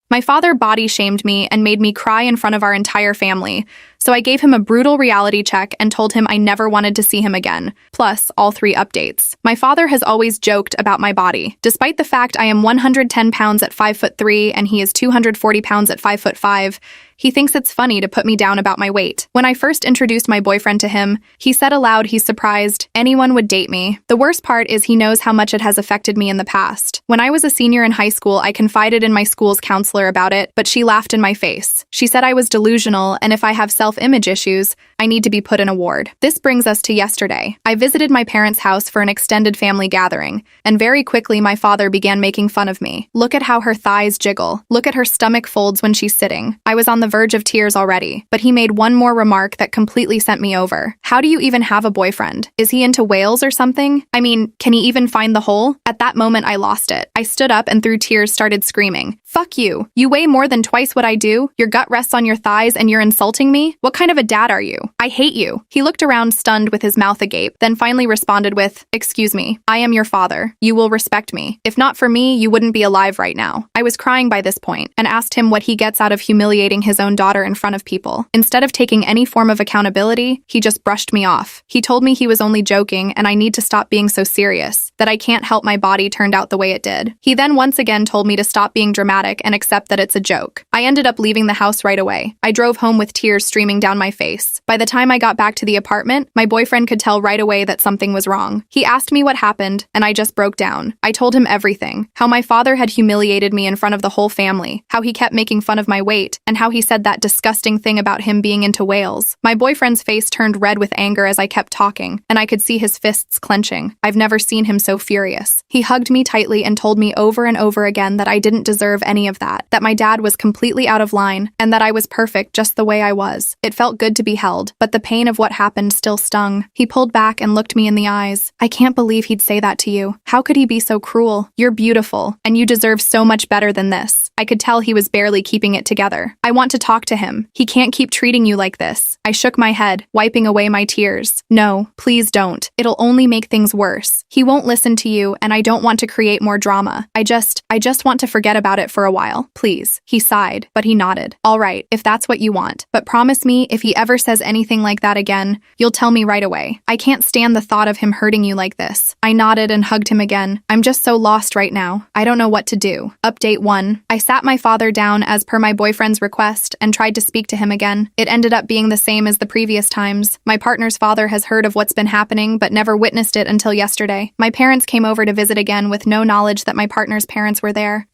My father body shamed me and made me cry in front of our entire family, so I gave him a brutal reality check and told him I never wanted to see him again, plus all 3 updates. My father has always joked about my body. Despite the fact I am 110 pounds at 5'3" and he is 240 pounds at 5'5", he thinks it's funny to put me down about my weight. When I first introduced my boyfriend to him, he said aloud he's surprised anyone would date me. The worst part is he knows how much it has affected me in the past. When I was a senior in high school, I confided in my school's counselor about it, but she laughed in my face. She said I was delusional, and if I have self-image issues, I need to be put in a ward. This brings us to yesterday. I visited my parents' house for an extended family gathering, and very quickly my father began making fun of me. Look at how her thighs jiggle. Look at her stomach folds when she's sitting. I was on the verge of tears already, but he made one more remark that completely sent me over. How do you even have a boyfriend? Is he into whales or something? I mean, can he even find the hole? At that moment, I lost it. I stood up and through tears started screaming, "Fuck you! You weigh more than twice what I do, your gut rests on your thighs, and you're insulting me? What kind of a dad are you? I hate you." He looked around stunned with his mouth agape, then finally responded with, "Excuse me, I am your father. You will respect me. If not for me, you wouldn't be alive right now." I was crying by this point and asked him what he gets out of humiliating his own daughter in front of people. Instead of taking any form of accountability, he just brushed me off. He told me he was only joking and I need to stop being so serious, that I can't help my body turned out the way it did. He then once again told me to stop being dramatic and accept that it's a joke. I ended up leaving the house right away. I drove home with tears streaming down my face. By the time I got back to the apartment, my boyfriend could tell right away that something was wrong. He asked me what happened, and I just broke down. I told him everything. How my father had humiliated me in front of the whole family, how he kept making fun of my weight, and how he said that disgusting thing about him being into whales. My boyfriend's face turned red with anger as I kept talking, and I could see his fists clenching. I've never seen him so furious. He hugged me tightly and told me over and over again that I didn't deserve any of that my dad was completely out of line, and that I was perfect just the way I was. It felt good to be held, but the pain of what happened still stung. He pulled back and looked me in the eyes. "I can't believe he'd say that to you. How could he be so cruel? You're beautiful, and you deserve so much better than this." I could tell he was barely keeping it together. "I want to talk to him. He can't keep treating you like this." I shook my head, wiping away my tears. "No, please don't. It'll only make things worse. He won't listen to you, and I don't want to create more drama. I just want to forget about it for a while. Please." He sighed, but he nodded. "All right, if that's what you want. But promise me, if he ever says anything like that again, you'll tell me right away. I can't stand the thought of him hurting you like this." I nodded and hugged him again. "I'm just so lost right now. I don't know what to do." Update 1. I sat my father down as per my boyfriend's request and tried to speak to him again. It ended up being the same as the previous times. My partner's father has heard of what's been happening but never witnessed it until yesterday. My parents came over to visit again with no knowledge that my partner's parents were there.